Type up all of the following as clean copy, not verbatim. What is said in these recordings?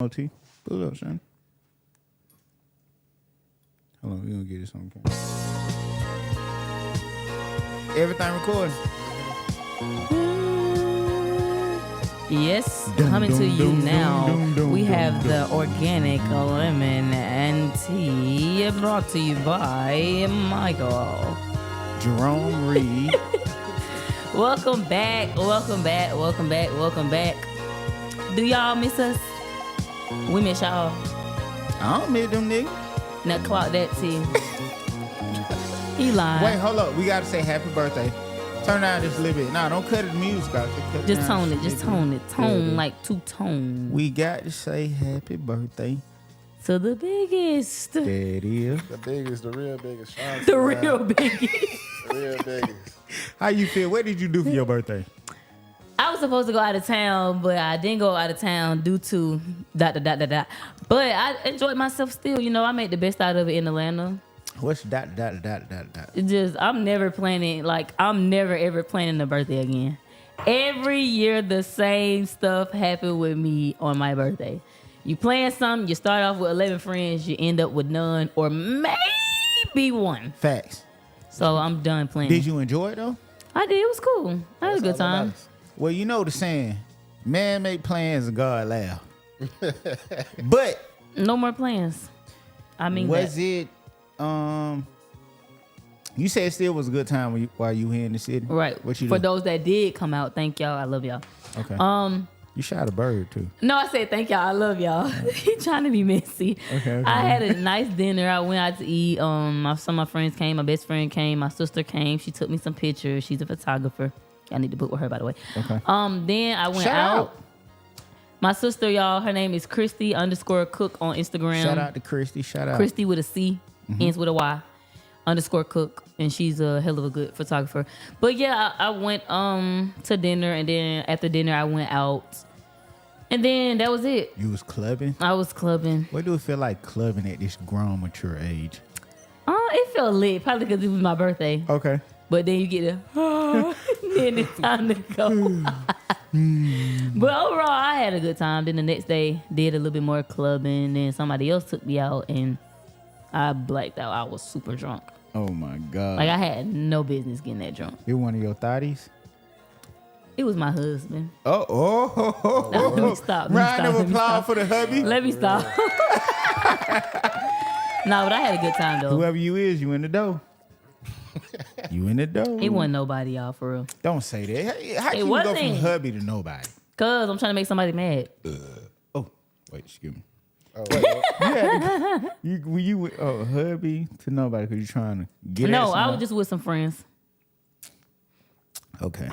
OT. Pull it up, son. Hold on, we gonna get this on camera. Everything recording. Yes, coming to you now. We have the organic lemon and tea brought to you by Michael. Jerome Reed. Welcome back. Do y'all miss us? We miss y'all. I don't miss them niggas. Now clock that tea. He lying. Wait, hold up. We gotta say happy birthday. Turn down just a little bit. Nah, don't cut the music out. Just tone it. Tone like two-tone. We got to say happy birthday. To the biggest. There it is. The real biggest. Ashanti, The real biggest. The real biggest. How you feel? What did you do for your birthday? I was supposed to go out of town, but I didn't go out of town due to ... But I enjoyed myself still. You know, I made the best out of it in Atlanta. What's ... It just, I'm never ever planning a birthday again. Every year, the same stuff happened with me on my birthday. You plan something, you start off with 11 friends, you end up with none or maybe one. Facts. So I'm done planning. Did you enjoy it though? I did. It was cool. I had a good time. Well, you know the saying, man make plans and God laugh. But no more plans. I mean, was it? You said it still was a good time while you here in the city, right? What you for do? Those that did come out, thank y'all. I love y'all. Okay. You shot a bird too. No, I said thank y'all. I love y'all. He trying to be messy. Okay. I had a nice dinner. I went out to eat. Some of my friends came. My best friend came. My sister came. She took me some pictures. She's a photographer. I need to book with her, by the way. Okay. Then I went Shout out. My sister, y'all, her name is Christy_Cook on Instagram. Shout out to Christy. Shout out. Christy with a C, ends with a Y, _Cook, and she's a hell of a good photographer. But yeah, I went to dinner, and then after dinner I went out, and then that was it. You was clubbing? I was clubbing. What do it feel like clubbing at this grown, mature age? It felt lit, probably because it was my birthday. Okay. But then you get then it's time to go. But overall, I had a good time. Then the next day, did a little bit more clubbing. Then somebody else took me out, and I blacked out. I was super drunk. Oh my God. Like, I had no business getting that drunk. You one of your thotties? It was my husband. Oh. Now, let me stop. Round of applause for the hubby. Let me stop. No, but I had a good time, though. Whoever you is, you in the dough. You in the dough. It wasn't nobody, y'all, for real. Don't say that. How can you go from hubby to nobody? Because I'm trying to make somebody mad. Oh, wait, excuse me. Oh, wait, You went hubby to nobody because you're trying to get at No, I somebody? was just with some friends. Okay.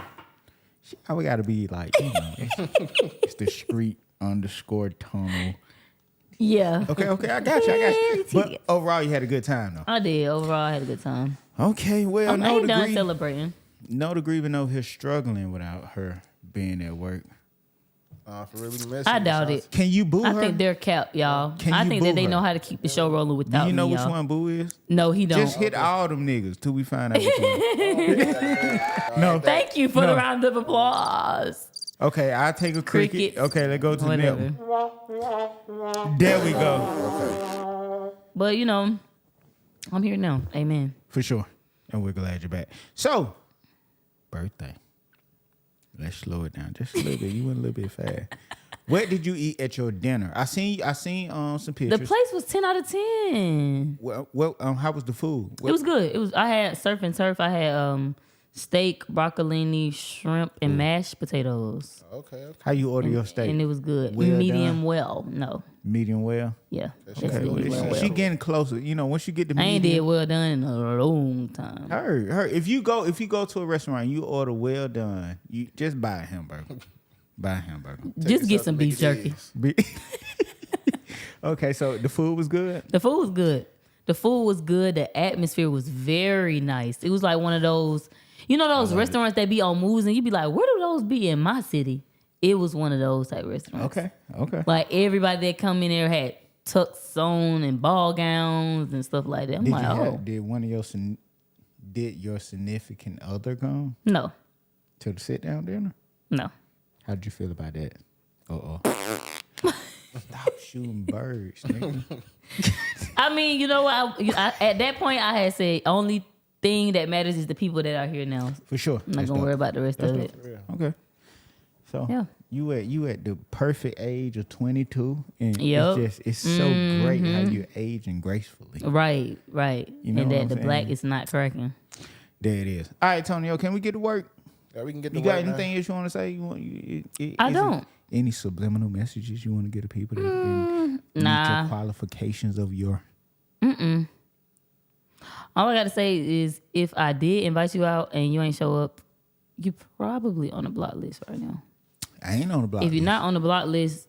We got to be like, you know, it's the street _tunnel. Yeah. Okay, I got you. But overall, you had a good time, though. I did. Overall, I had a good time. Okay, well, I ain't done celebrating. No degree even over here struggling without her being at work. For really messy. I doubt it. Can you boo her? I think they're capped, y'all. Can I you think boo that they her? know how to keep the show rolling without Do you know me, which y'all. one boo is? No, he don't. Just hit all them niggas till we find out which one. No. Thank you for the round of applause. Okay, I'll take a cricket. Cricket. Okay, let's go to Whatever. the network. There we go. But, you know, I'm here now. Amen. For sure. And we're glad you're back. So, birthday. Let's slow it down just a little bit. You went a little bit fast. What did you eat at your dinner? I seen some pictures. The place was 10 out of 10. Well, how was the food? It was good. I had surf and turf. I had steak, broccolini, shrimp, and mashed potatoes. Okay. How you order your steak? And it was good. Well Medium done? well. No. Medium well? Yeah. Okay, well, she getting closer. You know, once you get the I ain't medium. did well done in a long time. Her. If you go to a restaurant, you order well done. You just buy a hamburger. Buy a hamburger. Just get some beef jerky. Okay, so the food was good. The food was good. The atmosphere was very nice. It was like one of those, you know, those restaurants that be on moves, and you be like, where do those be in my city? It was one of those type restaurants. Okay. Like, everybody that come in there had tux on and ball gowns and stuff like that. I'm like, did your significant other come no, to the sit down dinner? no. How'd you feel about that? Stop shooting birds, nigga. I mean, you know what? At that point, I had said only thing that matters is the people that are here now. For sure. I'm not gonna worry about the rest of it. Okay. So Yeah. you at the perfect age of 22, and Yep. it's so great how you're aging gracefully. Right. You know And what that I'm the saying? black is not cracking. There it is. All right, Tonio, can we get to work? Yeah, we can get You to got work, man. anything else you want to say? I is don't. it any subliminal messages you want to get to people that didn't meet nah. your qualifications of your? All I gotta say is if I did invite you out and you ain't show up, you probably on the block list right now. I ain't on the block. If you're list. not on the block list,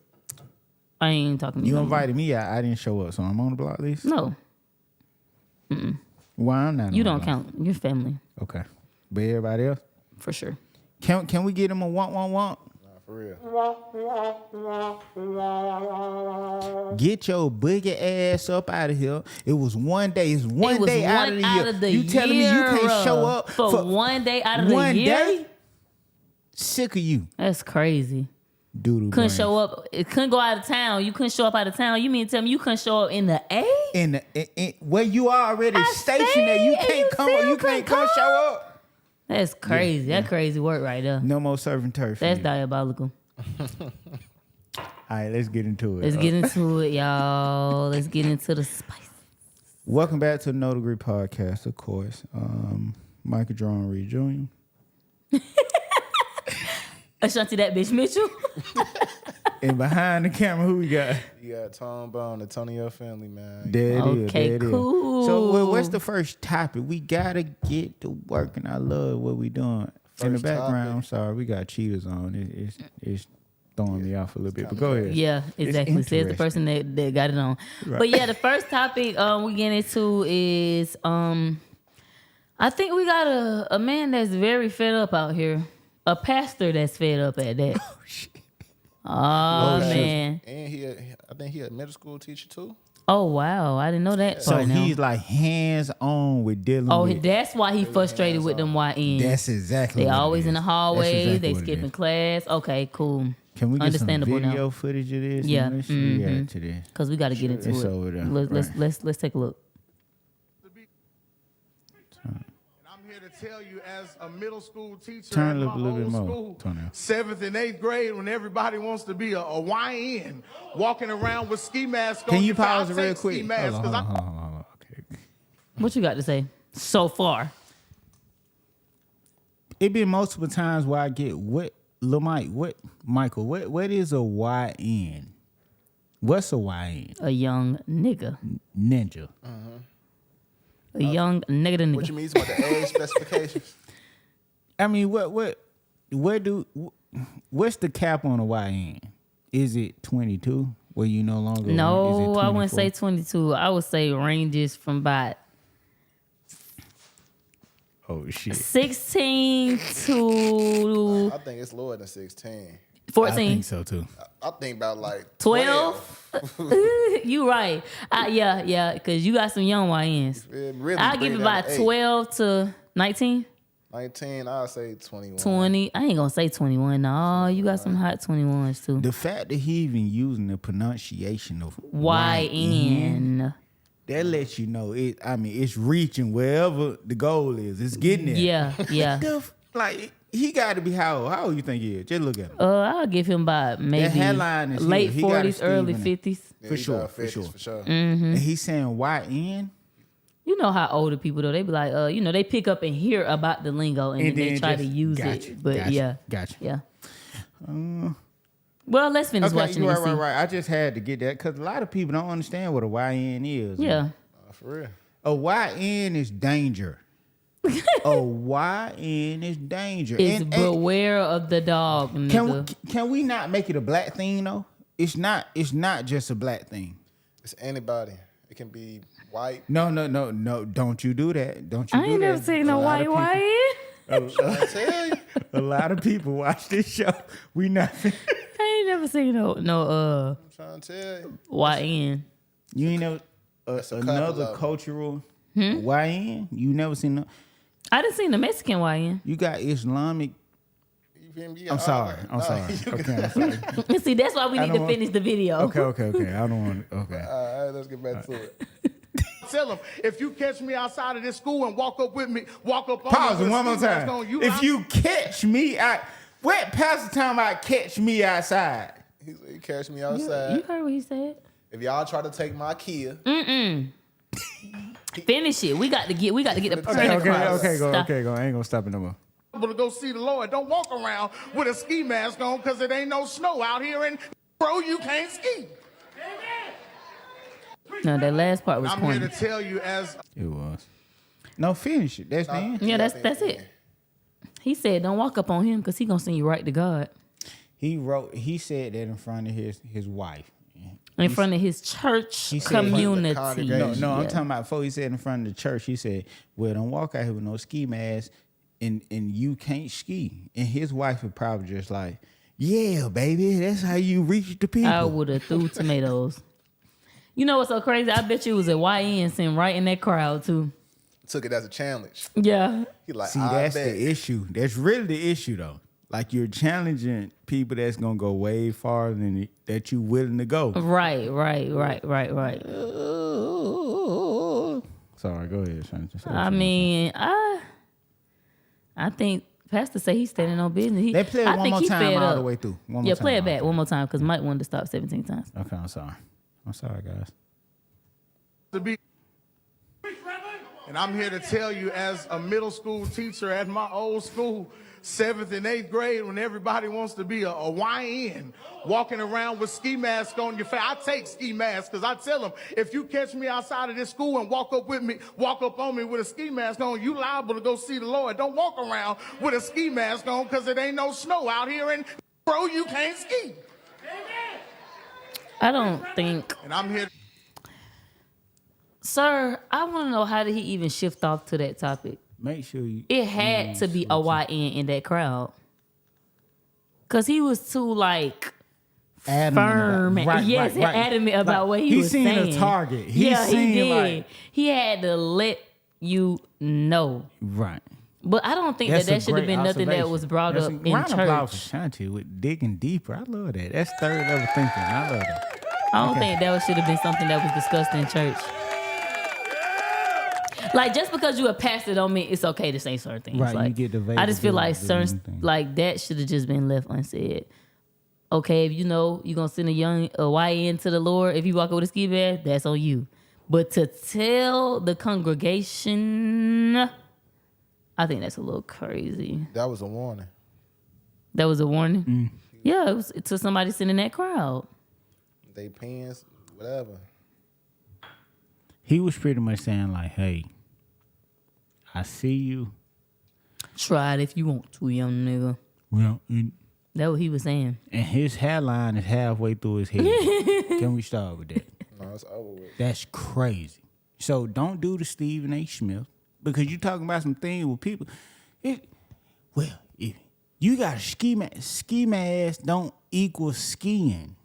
I ain't talking to you. You no more. invited me out. I didn't show up, so I'm on the block list. No, Why I'm not? you on the don't block? count. You're family Okay, but everybody else, for sure. can we get them a want? Nah, for real. Get your boogie ass up out of here. It was one day. It's one It was day out of the year. of the You telling me you year, can't show up for one day out of the one year? day? Sick of you, That's crazy. doodle. Couldn't show up. It couldn't go out of town. You couldn't show up out of town. You mean to tell me you couldn't show up in the A? in where you are already stationed there. You and can't you come. still You can't come couldn't show up. That's crazy. That's crazy work right there. No more surfing turf. for That's you. diabolical. All right, let's get into it. Let's get into it, y'all. Let's get into the spice. Welcome back to the No Degree Podcast, of course. Michael John Reed Jr. Ashanti, that bitch Mitchell. And behind the camera, who we got? You got Tom Bone, the Tonio family, man. There it is. Okay, there it is. cool. So what's the first topic? We gotta get to work, and I love what we doing. In the First background, topic. I'm sorry, we got cheaters on. It's throwing me off a little bit, but go ahead. Yeah, exactly. Says the interesting. person that got it on. Right. But yeah, the first topic we get into is I think we got a man that's very fed up out here. A pastor that's fed up at that. Oh, shit. Oh, shit. man. And I think he a middle school teacher too. Oh wow, I didn't know that. So part now. he's like hands on with dealing Oh, with. that's why he frustrated with them YNs. That's exactly. They what it always in is. the That's hallway. exactly They what it skipping is. class. Okay, cool. Can we get some Understandable now. video footage of this? Yeah, Let's react to this. Cause we got to get into It's it. over there. Let's take a look. I'm here to tell you, as a middle school teacher Turn in it my up a little bit old more, school, Tony. 7th and 8th grade, when everybody wants to be a YN, walking around with ski masks on. Can you say, "I'll pause it real take quick? ski masks," Hold 'cause on, hold on. Okay. What you got to say so far? It been multiple times where I get what Michael, what is a YN? What's a YN? A young nigga. Ninja. A young nigga. What you mean about the age specifications? I mean, what's the cap on a YN? Is it 22? Where you no longer? No, is it I wouldn't say 24? 22. I would say ranges from about Oh shit. 16 to I think it's lower than 16. 14. I think so too. I think about like 12? You right. Yeah, because you got some young YNs. It really I'll bring give it down about to 8. 12 to 19, 19, I'll say 21. 20. I ain't going to say 21. No, you got some hot 21s too. The fact that he even using the pronunciation of YN. that lets you know it. I mean, it's reaching wherever the goal is. It's getting there. Yeah. Like he got to be how old? How old you think he is? Just look at him. I'll give him about maybe headline is late here. He got a 40s, early Steve in it. 50s. Yeah, For he sure, got for 50s, sure. For sure. And he's saying YN. You know how older people though, they be like, they pick up and hear about the lingo and then they try to use gotcha, it. But gotcha. yeah. Well, let's finish watching it and see. Right. I just had to get that because a lot of people don't understand what a YN is. Yeah. For real. A YN is danger. A YN is danger. It's And beware of the dog, nigga. can we not make it a black thing though? It's not just a black thing. It's anybody. It can be white. No. Don't you do that. Don't you I do ain't that. never seen A no lot of white people- YN. I tell you. A lot of people watch this show. We not. I ain't never seen no I'm trying to tell you. YN. You ain't never a couple another of 'em. cultural YN. You never seen no. I done seen the Mexican YN. You got Islamic. You I'm got sorry. all I'm right. sorry. You Okay, got- I'm sorry. See, that's why we need to finish the video. Okay. I don't want. Okay. All right, let's get back to it. Tell them, if you catch me outside of this school and walk up on Pause me it with a one more ski mask time. on, If you catch me, what pastor talking about catch me outside? He said, "You catch me You outside. heard what he said? If y'all try to take my kid, Finish it. We got to get the Okay, point across. Go. Stop. I ain't gonna stop it no more. to go see the Lord, don't walk around with a ski mask on because it ain't no snow out here and bro, you can't ski. No, that last part was I'm here corny. to tell you as It was. No, finish it. That's the end. Yeah, that's it. He said, "Don't walk up on him because he gonna send you right to God." He said that in front of his wife. In front of his church he said- community. congregation. No, I'm Yeah. talking about before he said in front of the church, he said, well, don't walk out here with no ski mask and you can't ski. And his wife would probably just like, yeah, baby, that's how you reach the people. I would have threw tomatoes. You know what's so crazy? I bet you was a YN sitting right in that crowd too. took it as a challenge. Yeah. He like, See, I that's bet. the issue. That's really the issue, though. Like, you're challenging people that's going to go way farther than that you willing to go. Right. Sorry, go ahead, Ashanti. I mean, I think Pastor say he's standing on business. They play it I one think more he time fed all up. the way through. One more Yeah, time play it all back the one more time because Mike wanted to stop 17 times. Okay, I'm sorry. I'm sorry, guys. to be. And I'm here to tell you, as a middle school teacher at my old school, 7th and 8th grade, when everybody wants to be a YN, walking around with ski masks on your face. I take ski masks because I tell them, if you catch me outside of this school and walk up on me with a ski mask on, you liable to go see the Lord. Don't walk around with a ski mask on because it ain't no snow out here and bro, you can't ski. I don't think, And I'm here. sir, I want to know how did he even shift off to that topic? Make sure you. It had to be a YN in that crowd. Because he was too, like, firm. Adamant about what he was saying. He seen a target. He did. Like, he had to let you know. right. But I don't think That's that a should have great been nothing that observation. was brought That's up a in round of applause for church. Ashanti with digging deeper. I love that. That's third level thinking. I love that. I don't think that should have been something that was discussed in church. Like, just because you a pastor don't mean it's okay to say certain things. Right, you Like, get the I just feel like availability certain, and things. like that should have just been left unsaid. Okay, if you know you're gonna send a YN to the Lord, if you walk with a ski mask, that's on you. But to tell the congregation, I think that's a little crazy. That was a warning. That was a warning. Yeah, it was to somebody sitting in that crowd. They pens, whatever. He was pretty much saying like, "Hey, I see you. Try it if you want to, young nigga. Well, and That's what he was saying. his hairline is halfway through his head. Can we start with that? No, it's over with. That's crazy. So don't do the Stephen A. Smith because you talking about some things with people. If you got a ski mask don't equal skiing.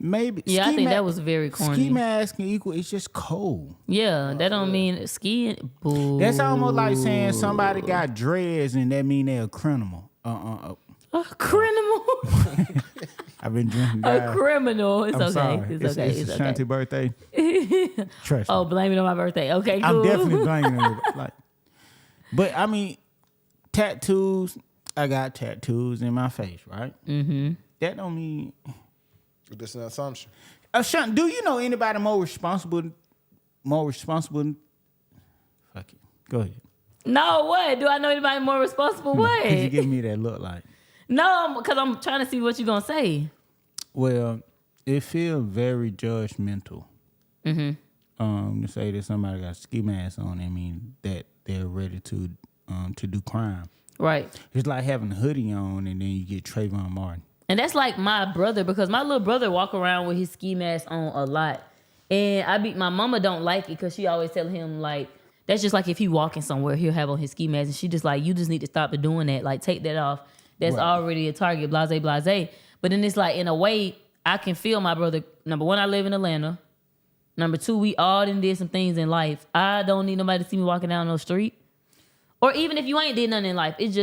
Maybe Yeah, I think that was very corny. Ski mask can equal. It's just cold. Yeah, that don't mean skiing. Boo. That's almost like saying somebody got dreads and that mean they're a criminal. A criminal. I've been drinking. A guys. criminal. It's I'm okay. sorry. It's okay. It's It's Ashanti okay. birthday. Trust me. Oh, blame it on my birthday. Okay, cool. I'm definitely blaming it. Like, but I mean, tattoos. I got tattoos in my face, right? Mm-hmm. That don't mean. This is an assumption. Ashanti, do you know anybody more responsible? Fuck it. Go ahead. No, what? Do I know anybody more responsible? What? Could you give me that look like? No, because I'm trying to see what you're going to say. Well, it feels very judgmental. To say that somebody got a ski mask on, I mean that they're ready to do crime. Right. It's like having a hoodie on and then you get Trayvon Martin. And that's like my brother, because my little brother walk around with his ski mask on a lot. And my mama don't like it because she always tell him, like, that's just like if he walking somewhere, he'll have on his ski mask. And she just like, you just need to stop doing that. Like, take that off. That's Right. already a target, blase, blase. But then it's like, in a way, I can feel my brother. Number one, I live in Atlanta. Number two, we all done did some things in life. I don't need nobody to see me walking down no street. Or even if you ain't did nothing in life, it's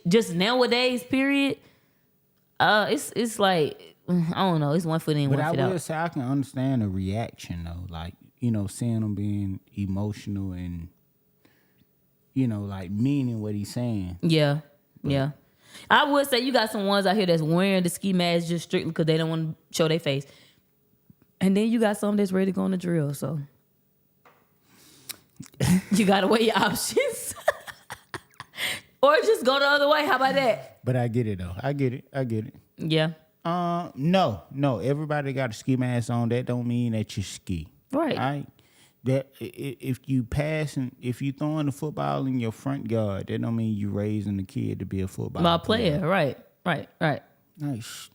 just nowadays, period, It's like I don't know. It's one foot in, But one I foot will out. say I can understand the reaction though, like seeing him being emotional and like meaning what he's saying. Yeah. I would say you got some ones out here that's wearing the ski mask just strictly because they don't want to show their face, and then you got some that's ready to go on the drill. So you gotta weigh your options, or just go the other way. How about that? But I get it though. I get it. Yeah. No. Everybody got a ski mask on. That don't mean that you ski. Right. That if you throwing the football in your front yard, that don't mean you raising the kid to be a football player. Right. Nice.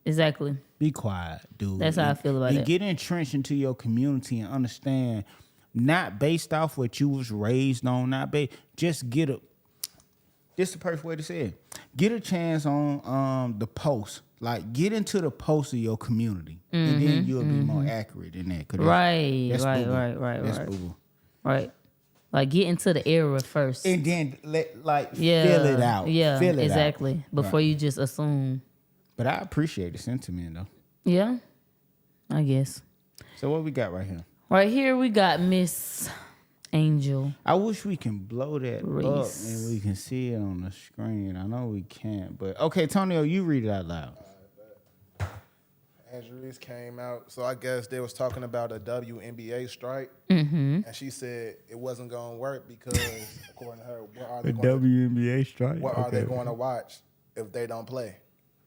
Exactly. Be quiet, dude. That's how I feel about it. Get entrenched into your community and understand, not based off what you was raised on, just get a. This is the perfect way to say it. Get a chance on the post. Like, get into the post of your community, and then you'll be more accurate in that. Right. Like, get into the era first, and then fill it out. Yeah, fill it exactly. out. Before you just assume. But I appreciate the sentiment though. Yeah, I guess. So what we got right here? Right here we got Miss Angel. I wish we can blow that Reese. up and we can see it on the screen. I know we can't, but okay, Tonio, you read it out loud. Angel Reese came out, so I guess they was talking about a WNBA strike, Mm-hmm. and she said it wasn't going to work because, according to her, The WNBA strike. what are they going to watch if they don't play?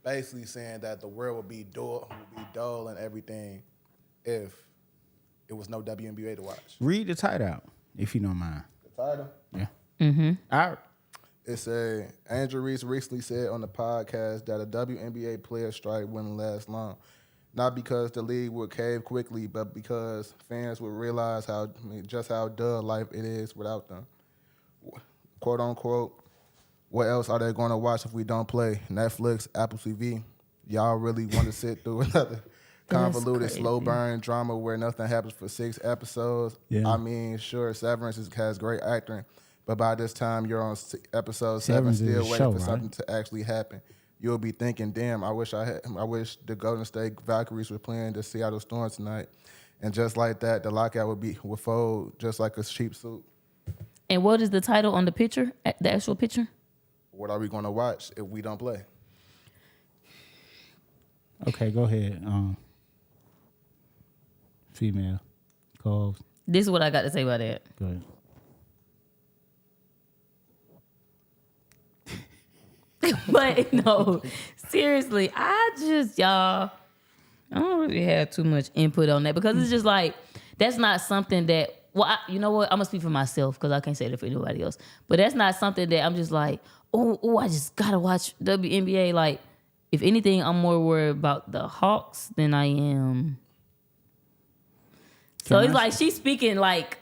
Basically saying that the world would be dull and everything if it was no WNBA to watch. Read the title out, if you don't mind. The title? Yeah. Mm-hmm. It said, Angel Reese recently said on the podcast that a WNBA player strike wouldn't last long. Not because the league would cave quickly, but because fans would realize just how dull life it is without them. Quote unquote, what else are they going to watch if we don't play? Netflix, Apple TV. Y'all really want to sit through another convoluted, slow burn drama where nothing happens for 6 episodes? Yeah. I mean, sure, Severance has great acting, but by this time you're on episode 7, Severance is still a waiting show, for right? something to actually happen. You'll be thinking, damn, I wish the Golden State Valkyries were playing the Seattle Storm tonight. And just like that, the lockout would fold just like a cheap suit. And what is the title on the picture? The actual picture? What are we going to watch if we don't play? Okay, go ahead. Female. Calls. This is what I got to say about that. Go ahead. But no, seriously, y'all, I don't really have too much input on that because it's just like, that's not something that, you know what? I'm going to speak for myself because I can't say that for anybody else. But that's not something that I'm just like, oh, I just got to watch WNBA. Like, if anything, I'm more worried about the Hawks than I am. So it's like she's speaking like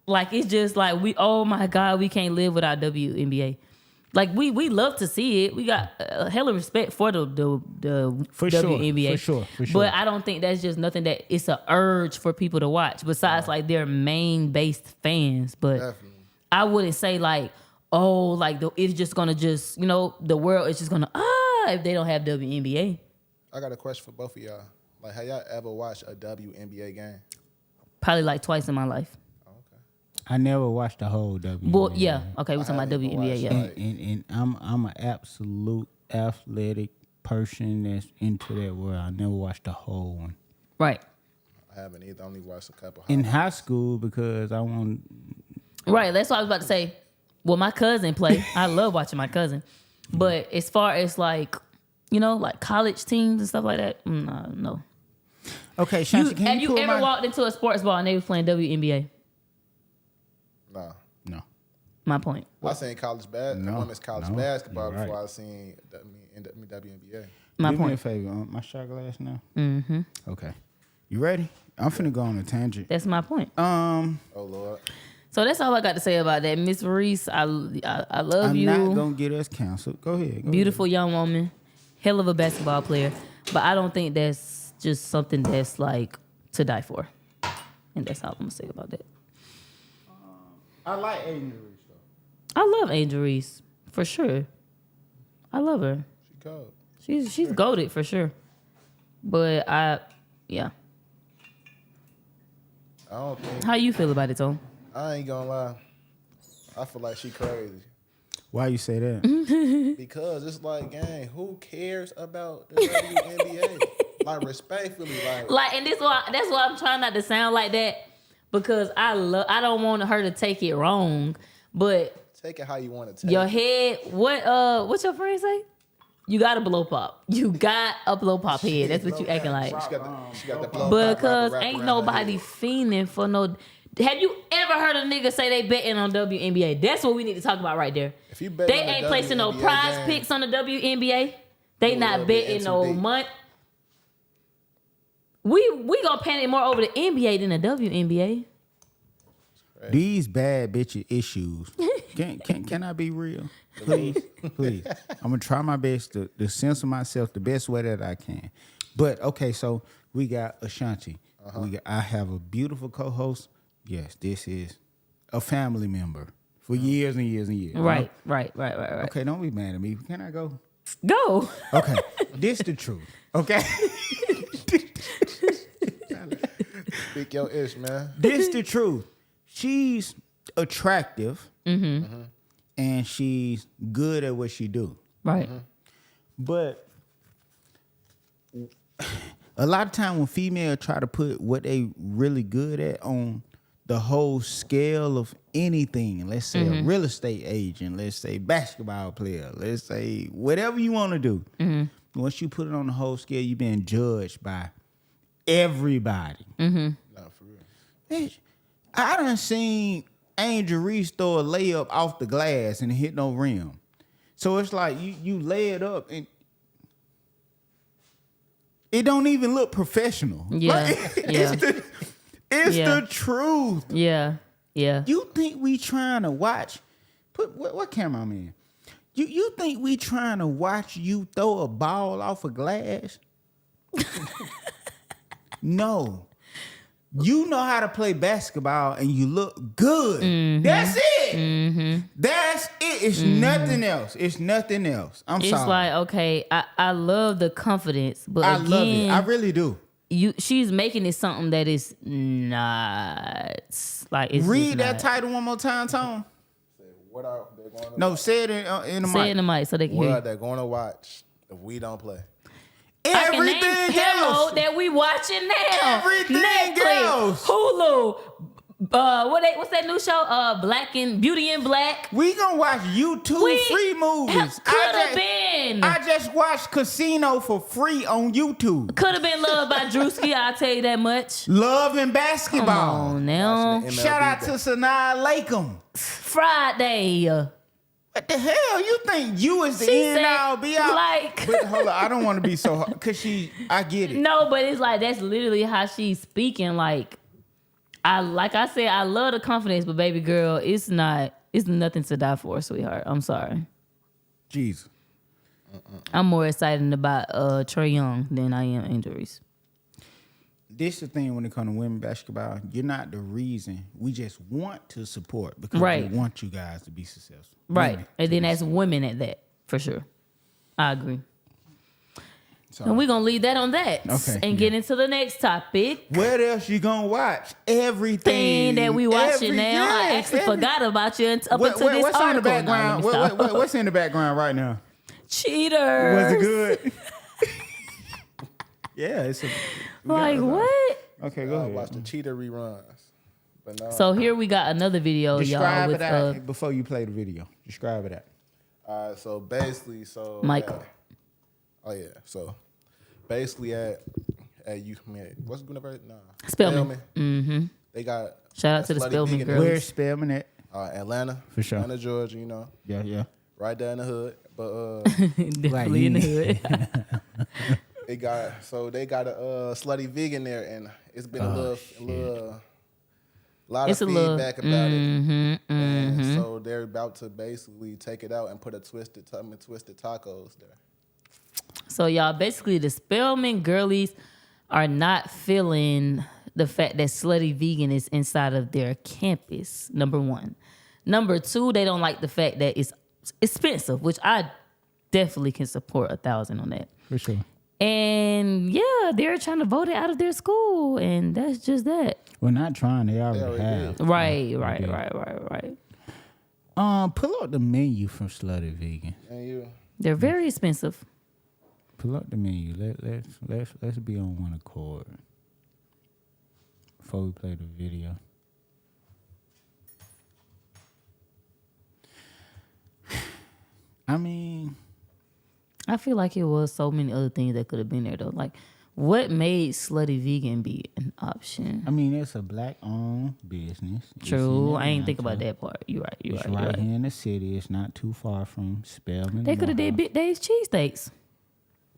it's just like oh my God, we can't live without WNBA. Like we love to see it. We got a hell of respect for the For WNBA. sure. But I don't think that's just nothing that it's an urge for people to watch. Besides, like their main based fans. But Definitely. I wouldn't say like, it's just gonna the world is just gonna if they don't have WNBA. I got a question for both of y'all. Like, have y'all ever watched a WNBA game? Probably like twice in my life. I never watched the whole WNBA. Well, yeah. Okay, we're talking about haven't even WNBA, yeah. watched And I'm an absolute athletic person that's into that world. I never watched the whole one. Right. I haven't either. I only watched a couple. In high school because I want. Right, that's what I was about to say. Well, my cousin play. I love watching my cousin. But as far as like, like college teams and stuff like that, no. Okay, Shanti, Have you ever walked into a sports bar and they was playing WNBA? No. My point. I seen women's college basketball you're right. before I seen WNBA. My Do me a point. favor. My shot glass now. Mm-hmm. Okay. You ready? I'm finna go on a tangent. That's my point. Oh Lord. So that's all I got to say about that. Miss Reese, I love I'm you. not gonna get us canceled. Go ahead. Beautiful young woman. Hell of a basketball player. But I don't think that's just something that's like to die for. And that's all I'm gonna say about that. I like Angel Reese though. I love Angel Reese, for sure. I love her. She cold. She's goated for sure. But yeah. I don't think. How you feel about it, Tom? I ain't gonna lie. I feel like she crazy. Why you say that? Because it's like, gang, who cares about the WNBA? Like, respectfully, like And that's why I'm trying not to sound like that, because I don't want her to take it wrong, but take it how you want to take your it. head. What's your friend say? You got a blow pop. You got a blow pop head. That's what you acting like. She got the blow pop Because wrap ain't around nobody her head. fiending for no. Have you ever heard a nigga say they betting on WNBA? That's what we need to talk about right there. If you bet They on the ain't placing no WNBA prize game, picks on the WNBA. They you a not little bit betting in no too deep. money. We gonna panic more over the NBA than the WNBA. These bad bitch issues. Can I be real? Please. I'm gonna try my best to censor myself the best way that I can. But okay, so we got Ashanti. I have a beautiful co-host. Yes, this is a family member for years and years and years. Right. Okay, don't be mad at me. Can I go? Go. Okay, this the truth. Okay, Speak your ish, man. this the truth. She's attractive, and she's good at what she do. Right. But a lot of time when females try to put what they really good at on the whole scale of anything, let's say a real estate agent, let's say basketball player, let's say whatever you want to do. Once you put it on the whole scale, you're being judged by everybody. Nah, for real. Bitch, I done seen Angel Reese throw a layup off the glass and hit no rim. So it's like you lay it up and it don't even look professional. Yeah, Like, yeah. It's Yeah. the truth. Yeah. You think we trying to watch? What camera I'm in? You think we trying to watch you throw a ball off a glass? No. You know how to play basketball and you look good. That's it. That's it. It's nothing else. It's nothing else. I'm It's sorry. like, okay, I love the confidence, but I again, love it. I really do. she's making it something that is not like it's Read just that not. title one more time, Tom. What are they going to No, say it in the Say it in mic. the mic so they can What hear. are they going to watch if we don't play? I can name Everything Hello else. that we watching now. Everything Netflix, else. Hulu. What's that new show? Black and Beauty in Black. We gonna watch YouTube free movies. Could have been. I just watched Casino for free on YouTube. Could have been Loved by Drewski. I'll tell you that much. Love and Come basketball. on now. Watching the Shout out MLB to game. Sanaa Lakem. Friday. What the hell? You think you is the She end said, all be out? like- But hold on, I don't want to be so hard because I get it. No, but it's like that's literally how she's speaking. Like I said, I love the confidence, but baby girl, it's nothing to die for, sweetheart. I'm sorry. Jesus. I'm more excited about Trey Young than I am Angel Reese. This is the thing when it comes to women basketball. You're not the reason. We just want to support because Right. we want you guys to be successful. Right. Women And to then be that's women at that, for sure. I agree. So, And we're going to leave that on that. Okay, And get into the next topic. what else you gonna watch? Everything Thing that we watching now. I actually forgot about you up until this what's article. in the background? No, let me stop. What's in the background right now? Cheaters. Was it good? Yeah, it's a. Like, what? Okay, go I ahead. watch the cheetah reruns. But no. So here we got another video, y'all, Describe with it out before you play the video. Describe it out. All right, so basically, Michael. Oh yeah, so basically at you, what's university? Nah, Spelman. Mm-hmm. They got Shout out to the Slutty Spelman Vegan girls. Where's Spelman at? Atlanta, For sure. Atlanta, Georgia. You know, Yeah. right there in the hood. But Definitely in the hood. they got a slutty vegan there, and it's been a lot It's of a little- feedback about it. And so they're about to basically take it out and put twisted tacos there. So y'all, basically the Spelman girlies are not feeling the fact that Slutty Vegan is inside of their campus, number one. Number two, they don't like the fact that it's expensive, which I definitely can support 1,000 on that. For sure. And yeah, they're trying to vote it out of their school, and that's just that. We're not trying. They already have. Right. Pull out the menu from Slutty Vegan. And you. They're very expensive. Pull out the menu. Let's be on one accord before we play the video. I mean, I feel like it was so many other things that could have been there though. Like, what made Slutty Vegan be an option? I mean, it's a black-owned business. True, I ain't think about that part. You're right. It's right here in the city. It's not too far from Spelman. They could have did Big Dave's cheesesteaks.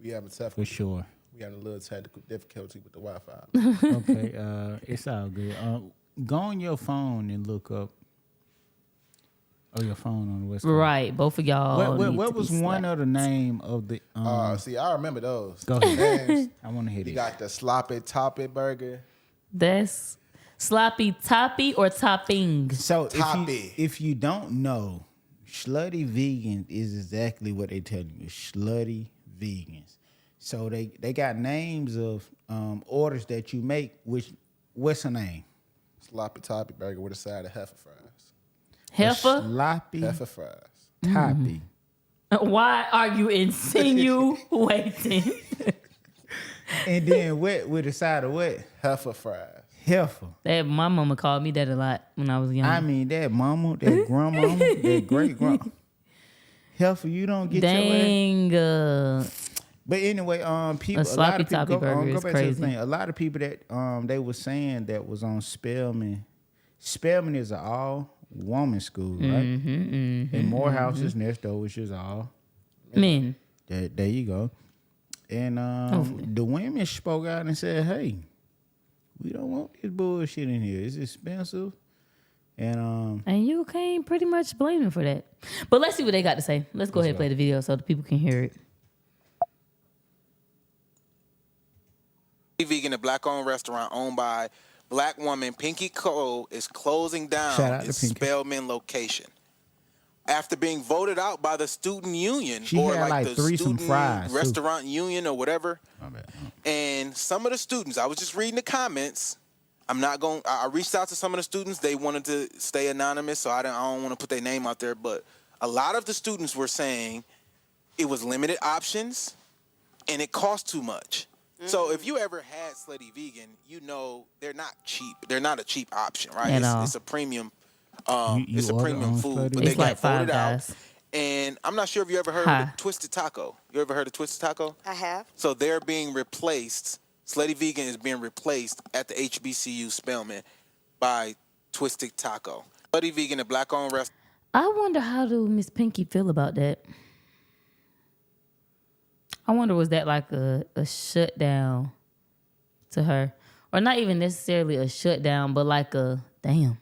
We have a tough for sure. We had a little technical difficulty with the Wi-Fi. Okay, it's all good. Go on your phone and look up. Oh, your phone on the West Coast. Right, both of y'all. What was one other name of the? See, I remember those. Go ahead. I want to hear this. You got the sloppy toppy burger. That's sloppy toppy or topping. So Toppy. if you don't know, Slutty Vegan is exactly what they tell you. Slutty Vegans. So they got names of orders that you make. What's her name? Sloppy toppy burger with a side of heifer fries. Heifer? Sloppy Heifer fries. toppy. Why are you insinuating? And then what with a side of what? Heifer fries. Heifer. That my mama called me that a lot when I was young. I mean that mama, that grandmama, that great grandma. Heifer, you don't get your ass. But anyway, people, a lot of people go back to the thing. A lot of people that they were saying that was on Spelman. Spelman is an all-woman school, right? And Morehouse is next door, which is all men. There you go. And the women spoke out and said, "Hey, we don't want this bullshit in here. It's expensive." And you can't pretty much blame them for that. But let's see what they got to say. Let's go ahead and play the video so the people can hear it. Vegan, a black-owned restaurant owned by black woman Pinky Cole, is closing down its Spelman location after being voted out by the student union, or like the student restaurant union or whatever. And some of the students, I was just reading the comments. I reached out to some of the students. They wanted to stay anonymous, so I don't want to put their name out there. But a lot of the students were saying it was limited options and it cost too much. So if you ever had Slutty Vegan, you know they're not cheap. They're not a cheap option, right? It's a premium. It's a premium food, but they got voted out. And I'm not sure if you ever heard of the Twisted Taco. You ever heard of Twisted Taco? I have. So they're being replaced. Slutty Vegan is being replaced at the HBCU Spelman by Twisted Taco. Slutty Vegan, a black-owned restaurant. I wonder how do Miss Pinky feel about that. I wonder, was that like a shutdown to her? Or not even necessarily a shutdown, but like a, damn,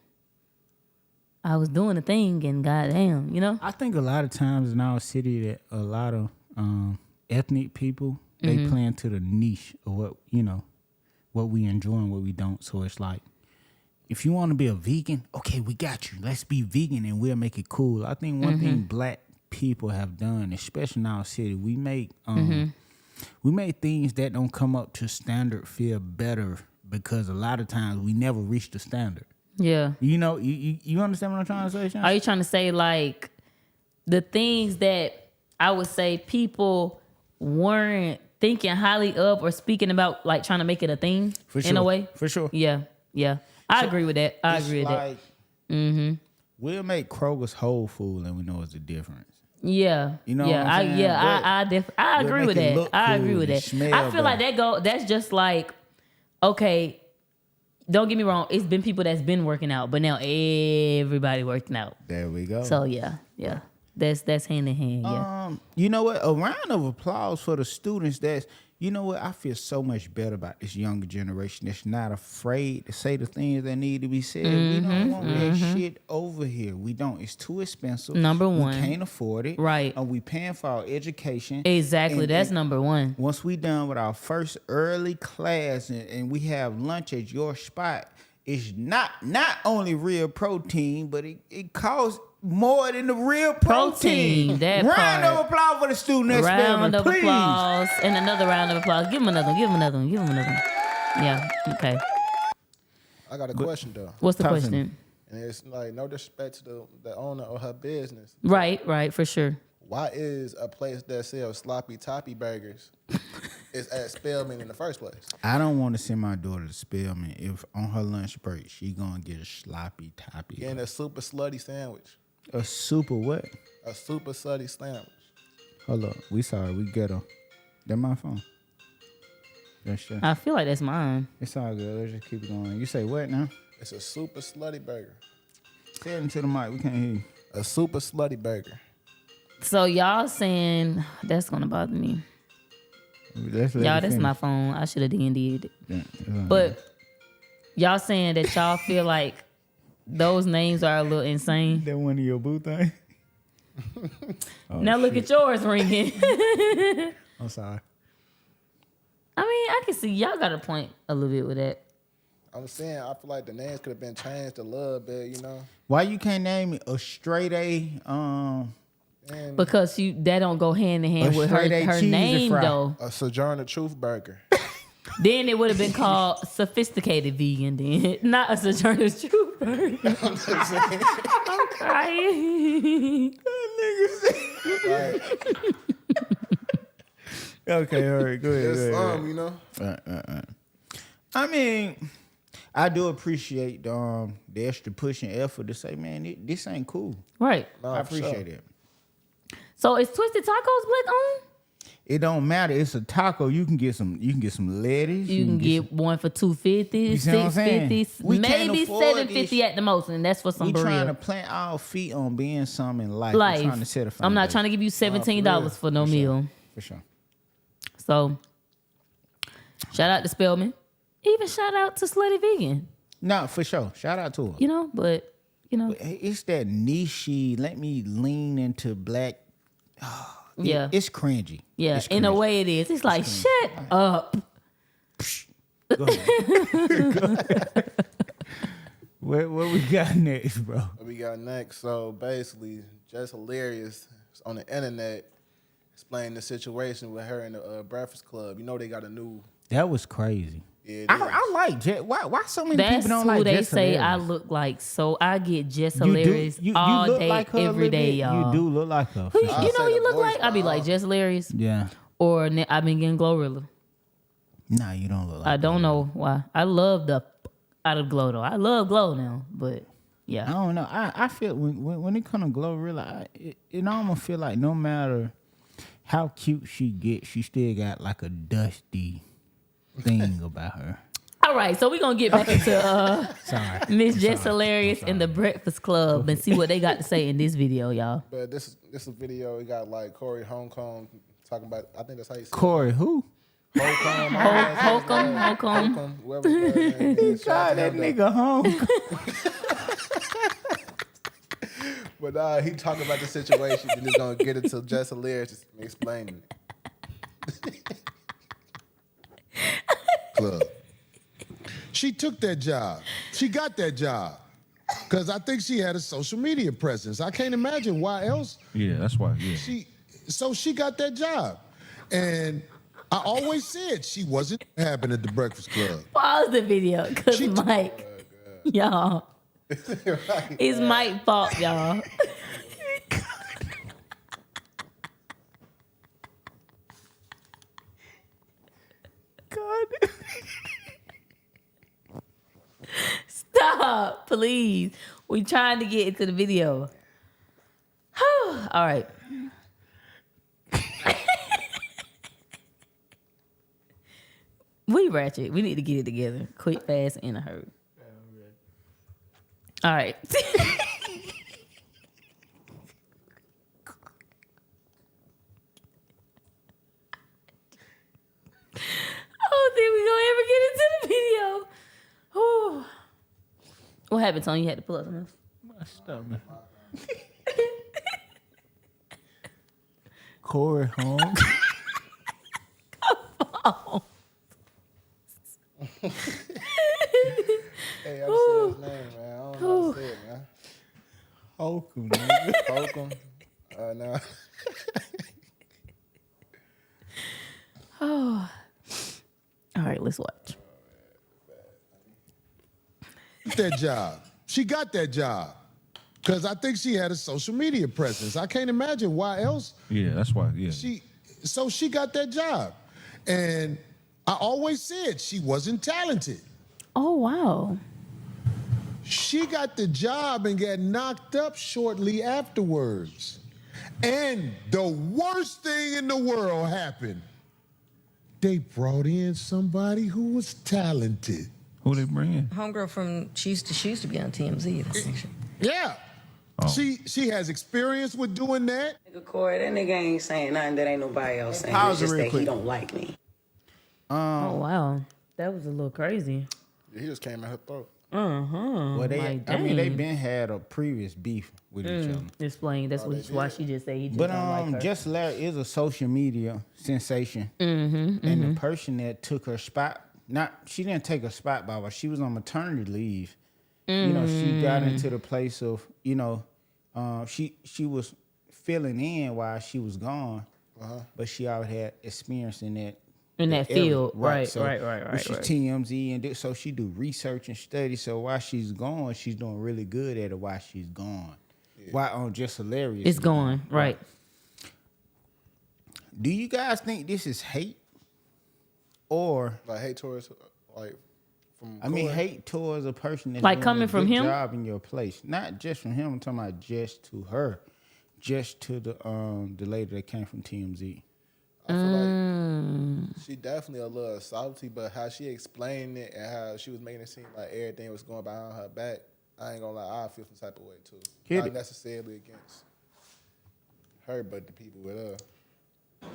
I was doing a thing and goddamn, you know? I think a lot of times in our city that a lot of ethnic people, they play into the niche of what, what we enjoy and what we don't. So it's like, if you want to be a vegan, okay, we got you. Let's be vegan and we'll make it cool. I think one thing black people have done, especially in our city, we make things that don't come up to standard feel better because a lot of times we never reach the standard. Yeah. You understand what I'm trying to say, Sean? Are you trying to say like the things that I would say people weren't thinking highly of or speaking about, like trying to make it a thing in a way? For sure. Yeah. I agree with that. I agree with that. We'll make Kroger's Whole Food and we know it's a difference. Yeah. You know what I'm saying? I agree with that. I agree with that. I feel like that's just like, okay, don't get me wrong, it's been people that's been working out, but now everybody working out. There we go. So yeah. That's hand in hand, yeah. You know what? A round of applause for the students you know what? I feel so much better about this younger generation that's not afraid to say the things that need to be said. We don't want that shit over here. We don't. It's too expensive. Number one. We can't afford it. Right. And we paying for our education. Exactly. That's number one. Once we done with our first early class and we have lunch at your spot, it's not only real protein, but it costs more than the real protein. That round part. of applause for the student experiment, Round of please. applause. And another round of applause. Give him another one. Give him another one. Give him another one. Yeah, okay. I got a question, though. What's the question? And it's like no disrespect to the owner of her business. Right, for sure. Why is a place that sells sloppy toppy burgers is at Spelman in the first place? I don't want to send my daughter to Spelman if on her lunch break she gonna get a sloppy toppy. Getting a super slutty sandwich. A super what? A super slutty sandwich. Hold up. We sorry. We ghetto. That's my phone. That's just. I feel like that's mine. It's all good. Let's just keep it going. You say what now? It's a super slutty burger. Say it into the mic. We can't hear you. A super slutty burger. So y'all saying that's gonna bother me. Y'all, that's my phone. I should have did it. Yeah, but y'all saying that y'all feel like those names are a little insane. That one of your boo thing? Now look at yours ringing. I'm sorry. I mean, I can see y'all got a point a little bit with that. I'm saying I feel like the names could have been changed a little bit, you know. Why you can't name it a straight A? Because that don't go hand in hand with her name though. A Sojourner Truth Burger. Then it would have been called Sophisticated Vegan. Then not a Sojourner Truth Burger. I'm crying. Okay, all right, go ahead. It's you know. I mean, I do appreciate the extra push and effort to say, man, this ain't cool. Right. I appreciate it. So is Twisted Tacos black owned? It don't matter. It's a taco. You can get some lettuce. You can get one for $250, $650, maybe $750 at the most, and that's for some burrito. We trying to plant our feet on being some in life. We're trying to set a foundation. I'm not trying to give you $17 for no meal. For sure. So, shout out to Spelman. Even shout out to Slutty Vegan. No, for sure. Shout out to her. It's that niche. Let me lean into black. Yeah. It's cringy. Yeah, in a way it is. It's like, shut up. Go ahead. What we got next, bro? What we got next? So basically, Just Hilarious on the internet explaining the situation with her in the Breakfast Club. You know they got a new. That was crazy. Yeah, I like Jess. Why so many people don't like Jess? That's who they say I look like. So I get Jess Hilarious all look day, like her every day, y'all. You do look like her. Who you look like? I be like Jess Hilarious. Yeah. Or I've been getting Glorilla. Nah, you don't look like I don't know why. I love the out of Glow though. I love Glow now, but yeah. I don't know. I feel when it comes to Glorilla, it almost feel like no matter how cute she gets, she still got like a dusty thing about her. All right, so we're going to get back into Miss Jess Hilarious and the Breakfast Club and see what they got to say in this video, y'all. But this is a video. We got like Corey Holcomb talking about, I think that's how you say it. Corey who? Holcomb. Whoever God, that nigga home. But he talking about the situation and he's going to get into Jess Hilarious explaining it. Club. She took that job. She got that job. Because I think she had a social media presence. I can't imagine why else. Yeah, that's why. Yeah. She got that job. And I always said she wasn't happening at the Breakfast Club. Pause the video because Mike, y'all. It's Mike's fault, y'all. God. Stop, please. We trying to get into the video. All right. We ratchet. We need to get it together. Quick, fast, in a hurry. All right. I don't think we're gonna ever get into the video. Whew. What happened, Tony? You had to pull up something else? My stomach. Corey Holmes. Hey, I say his name, man. I don't know how to say it, man. Hokum, nigga. Hokum. Now. Oh. All right, let's watch. That job. She got that job. Because I think she had a social media presence. I can't imagine why else. Yeah, that's why. Yeah. So she got that job. And I always said she wasn't talented. Oh, wow. She got the job and got knocked up shortly afterwards. And the worst thing in the world happened. They brought in somebody who was talented. Who they bring in? Homegirl from she used to be on TMZ. Yeah. Oh. She has experience with doing that. Nigga Corey, that nigga ain't saying nothing that ain't nobody else saying. It's just that he don't like me. Oh wow, that was a little crazy. Yeah, he just came at her throat. Well, they've been had a previous beef with each other. Explain. That's why she just said he just don't like her. Just Larry is a social media sensation, and the person that took her spot, she didn't take her spot by her. She was on maternity leave. You know, she got into the place of, she was filling in while she was gone, but she already had experience in that field, right. She's TMZ, and so she do research and study. So while she's gone, she's doing really good at it while she's gone. Yeah. While on Just Hilarious, it's gone, right. Do you guys think this is hate, or like hate towards like? Hate towards a person that's like doing coming a from good him job in your place, not just from him. I'm talking about just to her, just to the lady that came from TMZ. I feel like she definitely a little salty, but how she explained it and how she was making it seem like everything was going behind her back, I ain't gonna lie, I feel some type of way too. Not necessarily against her, but the people with her.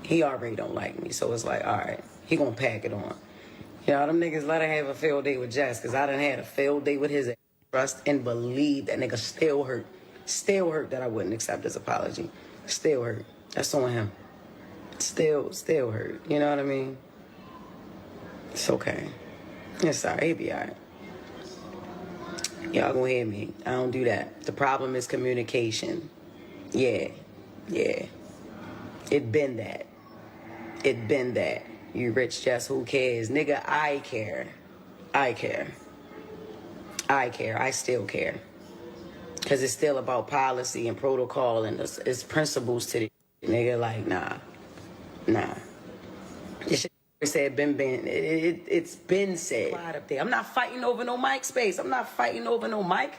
He already don't like me, so it's like, all right, he gonna pack it on. Y'all, them niggas let her have a failed day with Jess, because I done had a failed day with his trust and believe that nigga still hurt. Still hurt that I wouldn't accept his apology. Still hurt. That's on him. Still hurt. You know what I mean? It's okay. It's all right. He'll be all right. Y'all gonna hear me. I don't do that. The problem is communication. Yeah. It been that. You rich, Jess, who cares? Nigga, I care. I still care. Because it's still about policy and protocol and it's principles to the nigga. Like, nah. This shit said it's been said. Up there. I'm not fighting over no mic space. I'm not fighting over no mic.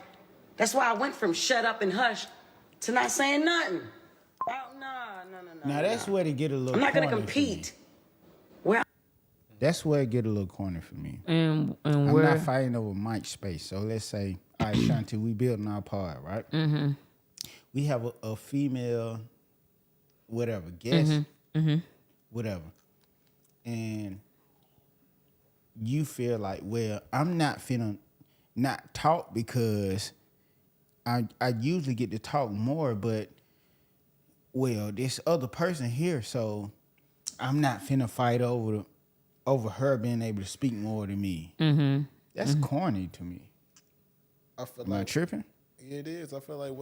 That's why I went from shut up and hush to not saying nothing. No. Now that's where it get a little. I'm not gonna compete. That's where it get a little corny for me. And I'm where? not fighting over mic space. So let's say, all right, Ashanti, we building our pod, right? Mm-hmm. We have a female, whatever, guest, whatever. And you feel like, well, I'm not finna not talk because I usually get to talk more, but, well, this other person here, so I'm not finna fight over her being able to speak more than me. Mm-hmm. That's corny to me. I feel Am I tripping? It is. I feel like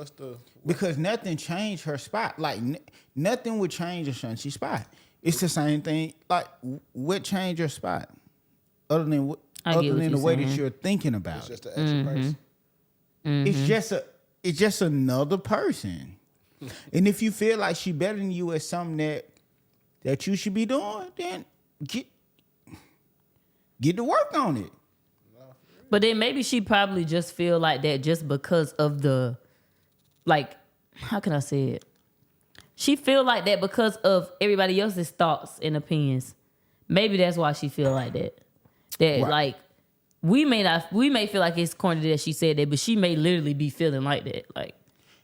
because nothing changed her spot. Like nothing would change Ashanti's spot. It's the same thing. Like what changed your spot? Other than the way that you're thinking about it's just an extra person. Mm-hmm. It's just another person. And if you feel like she better than you at something that you should be doing, then get to work on it. But then maybe she probably just feel like that just because of the, like, how can I say it? She feel like that because of everybody else's thoughts and opinions. Maybe that's why she feel like that. That right. Like we may feel like it's corny that she said that, but she may literally be feeling like that. Like,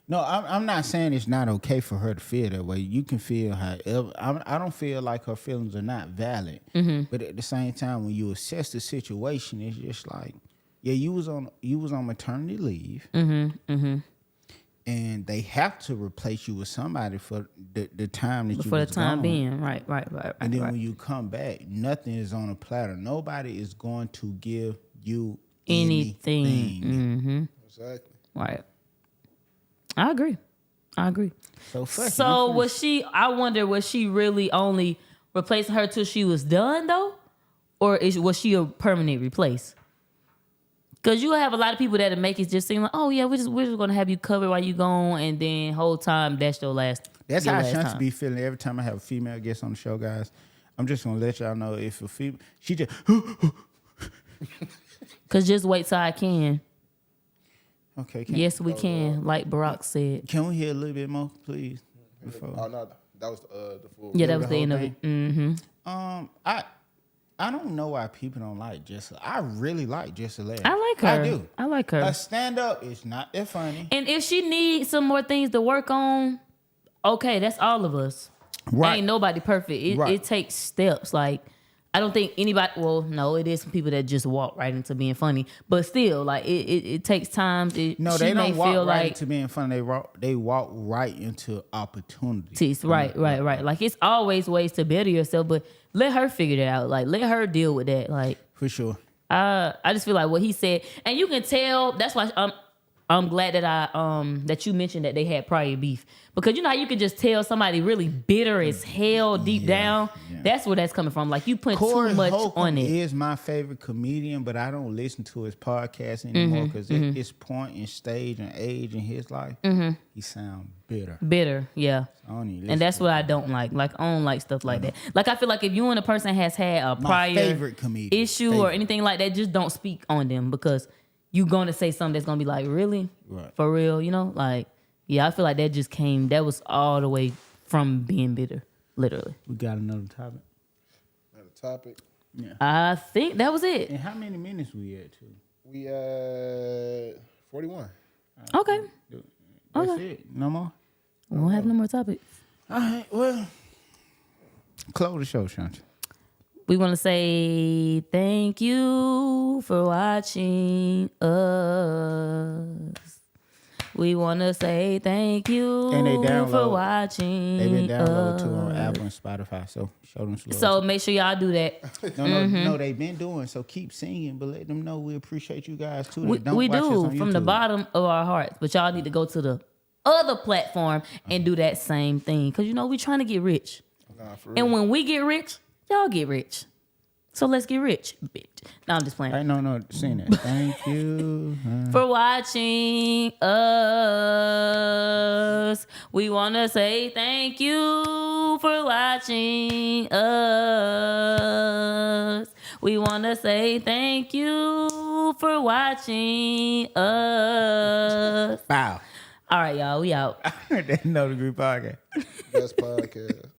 no, I'm not saying it's not okay for her to feel that way. You can feel however. I don't feel like her feelings are not valid. Mm-hmm. But at the same time, when you assess the situation, it's just like, yeah, you was on maternity leave, and they have to replace you with somebody for the time that you for was the time gone. being, right. And then when you come back, nothing is on a platter. Nobody is going to give you anything. Mm-hmm. Exactly. Right. I agree. So was she? I wonder, was she really only replacing her till she was done though, or was she a permanent replace? Because you have a lot of people that make it just seem like, oh yeah, we're just gonna have you covered while you gone, and then whole time that's your last. That's your how last Ashanti time. be feeling every time I have a female guest on the show, guys. I'm just gonna let y'all know if a female, she just. Cause just wait till I can. Okay. Yes, we can. Like Barack said. Can we hear a little bit more, please? Oh no, that was the full. Yeah, that was the end of it. Mm-hmm. I don't know why people don't like Jessa. I really like Jessa Ladd. I like her. I do. I like her. Her stand up is not that funny. And if she needs some more things to work on, okay, that's all of us. Right. Ain't nobody perfect. It takes steps. Like, I don't think anybody, well, no, it is some people that just walk right into being funny. But still, like, it takes time. They don't walk right into being funny. They walk right into opportunities. Right. Like, it's always ways to better yourself, but let her figure that out. Like, let her deal with that. Like, for sure. I just feel like what he said, and you can tell, that's why I'm glad that that you mentioned that they had prior beef, because you know how you can just tell somebody really bitter as hell deep down. Yeah. That's where that's coming from. Like, you put too much on it. He is my favorite comedian, but I don't listen to his podcast anymore because at this point in stage and age in his life, he sounds bitter. Bitter, yeah. And that's what I don't like. Like, I don't like stuff like that. Like, I feel like if you and a person has had a prior issue or anything like that, just don't speak on them, because you gonna say something that's gonna be like, really? Right. For real, you know? Like, yeah, I feel like that was all the way from being bitter, literally. We got another topic. Yeah. I think that was it. And how many minutes we at, too? We at 41. Okay. That's it. No more? We won't have no more topics. All right, well, close the show, Shanti. We want to say thank you for watching us. We want to say thank you for watching. They've been downloaded too on Apple and Spotify, so show them some love. So make sure y'all do that. No, they've been doing, so keep singing, but let them know we appreciate you guys too. We do from the bottom of our hearts, but y'all need to go to the other platform and do that same thing, because you know we trying to get rich. And when we get rich, y'all get rich. So let's get rich, bitch. No, I'm just playing. No, sing it. Thank you for watching us. We want to say thank you for watching us. We want to say thank you for watching us. Wow. All right, y'all. We out. That's No Degree Podcast. Best podcast.